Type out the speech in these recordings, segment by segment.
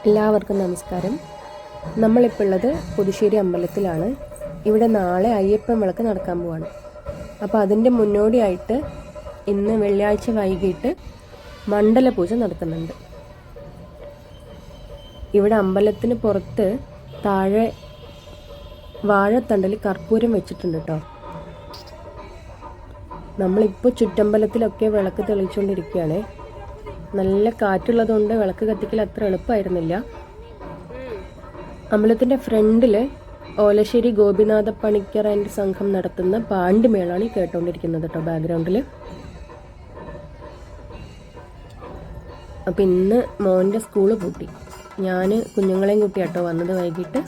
എല്ലാവർക്കും നമസ്കാരം. നമ്മളിപ്പോൾ ഉള്ളത് പുതുശ്ശേരി അമ്പലത്തിലാണ്. ഇവിടെ നാളെ അയ്യപ്പൻ വിളക്ക് നടക്കാൻ പോവാണ്. അപ്പോൾ അതിൻ്റെ മുന്നോടിയായിട്ട് ഇന്ന് വെള്ളിയാഴ്ച വൈകിട്ട് മണ്ഡല പൂജ നടക്കുന്നുണ്ട്. ഇവിടെ അമ്പലത്തിന് പുറത്ത് താഴെ വാഴത്തണ്ടിൽ കർപ്പൂരം വെച്ചിട്ടുണ്ട് കേട്ടോ. നമ്മളിപ്പോൾ ചുറ്റമ്പലത്തിലൊക്കെ വിളക്ക് തെളിച്ചുകൊണ്ടിരിക്കുകയാണ്. നല്ല കാറ്റുള്ളതുകൊണ്ട് വിളക്ക് കത്തിക്കൽ അത്ര എളുപ്പമായിരുന്നില്ല. അമ്പലത്തിൻ്റെ ഫ്രണ്ടിൽ ഓലശ്ശേരി ഗോപിനാഥ പണിക്കർ ആൻഡ് സംഘം നടത്തുന്ന പാണ്ടിമേളാണ് ഈ കേട്ടുകൊണ്ടിരിക്കുന്നത് കേട്ടോ ബാക്ക്ഗ്രൗണ്ടിൽ. അപ്പം ഇന്ന് മോൻ്റെ സ്കൂള് പൂട്ടി. ഞാൻ കുഞ്ഞുങ്ങളെയും കൂട്ടിയാട്ടോ വന്നത് വൈകിട്ട്.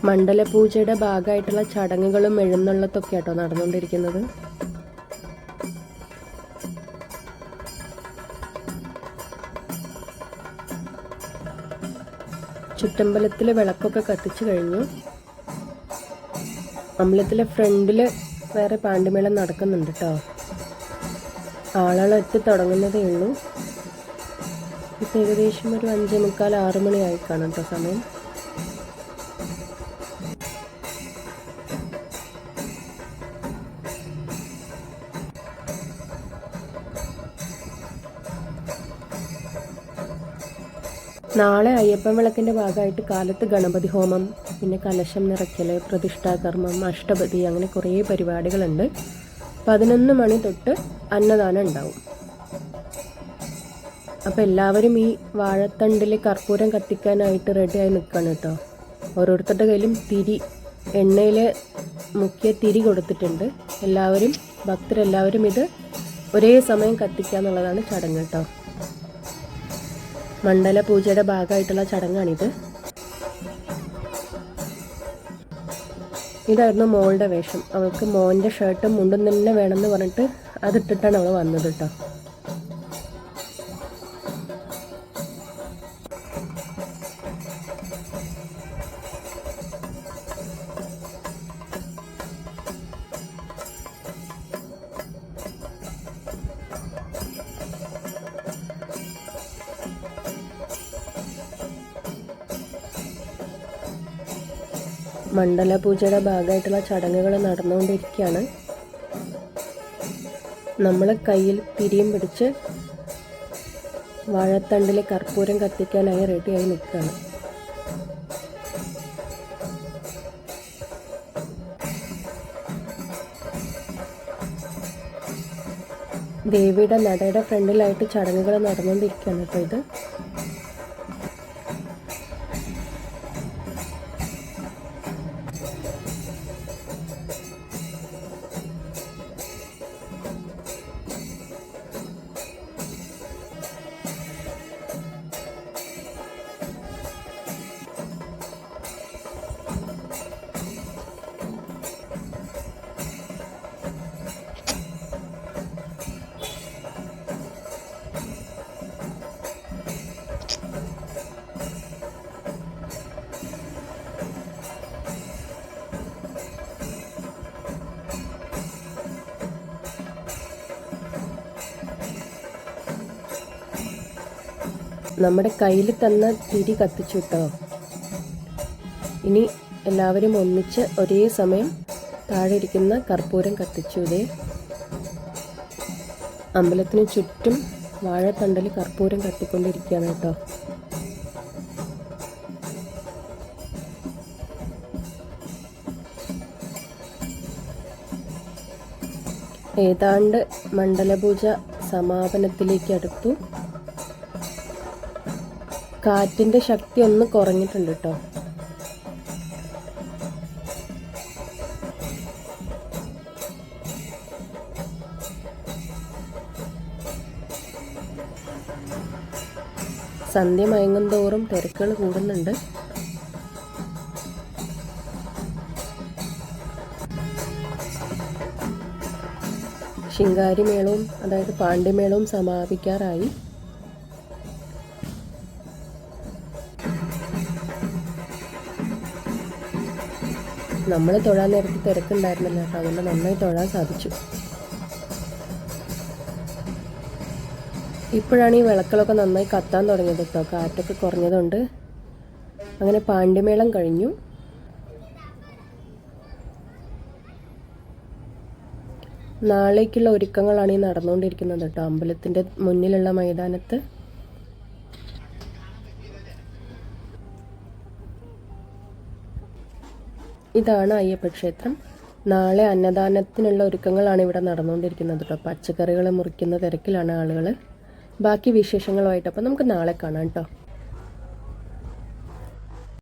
മണ്ഡലപൂജയുടെ ഭാഗമായിട്ടുള്ള ചടങ്ങുകളും എഴുന്നള്ളത്തൊക്കെ ആട്ടോ നടന്നുകൊണ്ടിരിക്കുന്നത്. ചുറ്റമ്പലത്തിൽ വിളക്കൊക്കെ കത്തിച്ചു കഴിഞ്ഞു. അമ്പലത്തിലെ ഫ്രണ്ടിൽ വേറെ പാണ്ടിമേളം നടക്കുന്നുണ്ട് കേട്ടോ. ആളുകളെത്തി തുടങ്ങുന്നതേ ഉള്ളൂ. ഇപ്പം ഏകദേശം ഒരു 5:45 6 മണിയായി കാണും കേട്ടോ സമയം. നാളെ അയ്യപ്പൻ വിളക്കിൻ്റെ ഭാഗമായിട്ട് കാലത്ത് ഗണപതി ഹോമം, പിന്നെ കലശം നിറയ്ക്കൽ, പ്രതിഷ്ഠാകർമ്മം, അഷ്ടപതി, അങ്ങനെ കുറേ പരിപാടികളുണ്ട്. 11 മണി തൊട്ട് അന്നദാനം ഉണ്ടാവും. അപ്പോൾ എല്ലാവരും ഈ വാഴത്തണ്ടിൽ കർപ്പൂരം കത്തിക്കാനായിട്ട് റെഡിയായി നിൽക്കുകയാണ് കേട്ടോ. ഓരോരുത്തരുടെ കയ്യിലും എണ്ണയിൽ മുക്കിയ തിരി കൊടുത്തിട്ടുണ്ട്. ഭക്തരെല്ലാവരും ഇത് ഒരേ സമയം കത്തിക്കുക എന്നുള്ളതാണ് ചടങ്ങ് കേട്ടോ. മണ്ഡല പൂജയുടെ ഭാഗമായിട്ടുള്ള ചടങ്ങാണിത്. ഇതായിരുന്നു മോളുടെ വേഷം. അവൾക്ക് മോൻ്റെ ഷർട്ടും മുണ്ടും തന്നെ വേണമെന്ന് പറഞ്ഞിട്ട് അതിട്ടിട്ടാണ് അവൾ വന്നത് കേട്ടോ. മണ്ഡല പൂജയുടെ ഭാഗമായിട്ടുള്ള ചടങ്ങുകൾ നടന്നുകൊണ്ടിരിക്കുകയാണ്. നമ്മൾ കയ്യിൽ തിരിയും പിടിച്ച് വാഴത്തണ്ടിൽ കർപ്പൂരം കത്തിക്കാനായി റെഡിയായി നിൽക്കുകയാണ്. ദേവിയുടെ നടയുടെ ഫ്രണ്ടിലായിട്ട് ചടങ്ങുകൾ നടന്നുകൊണ്ടിരിക്കുകയാണ് കേട്ടോ ഇത്. നമ്മുടെ കയ്യിൽ തന്ന തിരി കത്തിച്ചു കേട്ടോ. ഇനി എല്ലാവരും ഒന്നിച്ച് ഒരേ സമയം താഴെ ഇരിക്കുന്ന കർപ്പൂരം കത്തിച്ചു. ഇതേ അമ്പലത്തിന് ചുറ്റും വാഴത്തണ്ടിൽ കർപ്പൂരം കത്തിക്കൊണ്ടിരിക്കുകയാണ് കേട്ടോ. ഏതാണ്ട് മണ്ഡലപൂജ സമാപനത്തിലേക്ക് അടുത്തു. കാറ്റിൻ്റെ ശക്തി ഒന്ന് കുറഞ്ഞിട്ടുണ്ട് കേട്ടോ. സന്ധ്യ മയങ്ങും തോറും തിരക്കുകൾ കൂടുന്നുണ്ട്. ശിങ്കാരിമേളവും അതായത് പാണ്ടിമേളവും സമാപിക്കാറായി. നമ്മൾ തൊഴാൻ നേരത്തെ തിരക്കുണ്ടായിരുന്നില്ല കേട്ടോ, അതുകൊണ്ട് നന്നായി തൊഴാൻ സാധിച്ചു. ഇപ്പോഴാണ് ഈ വിളക്കുകളൊക്കെ നന്നായി കത്താൻ തുടങ്ങിയത് കേട്ടോ, കാറ്റൊക്കെ കുറഞ്ഞതുകൊണ്ട്. അങ്ങനെ പാണ്ഡ്യമേളം കഴിഞ്ഞു. നാളേക്കുള്ള ഒരുക്കങ്ങളാണ് ഈ നടന്നുകൊണ്ടിരിക്കുന്നത് കേട്ടോ, അമ്പലത്തിൻ്റെ മുന്നിലുള്ള മൈതാനത്ത്. ഇതാണ് അയ്യപ്പ ക്ഷേത്രം. നാളെ അന്നദാനത്തിനുള്ള ഒരുക്കങ്ങളാണ് ഇവിടെ നടന്നുകൊണ്ടിരിക്കുന്നത് കേട്ടോ. പച്ചക്കറികൾ മുറിക്കുന്ന തിരക്കിലാണ് ആളുകൾ. ബാക്കി വിശേഷങ്ങളുമായിട്ട് അപ്പോൾ നമുക്ക് നാളെ കാണാം കേട്ടോ.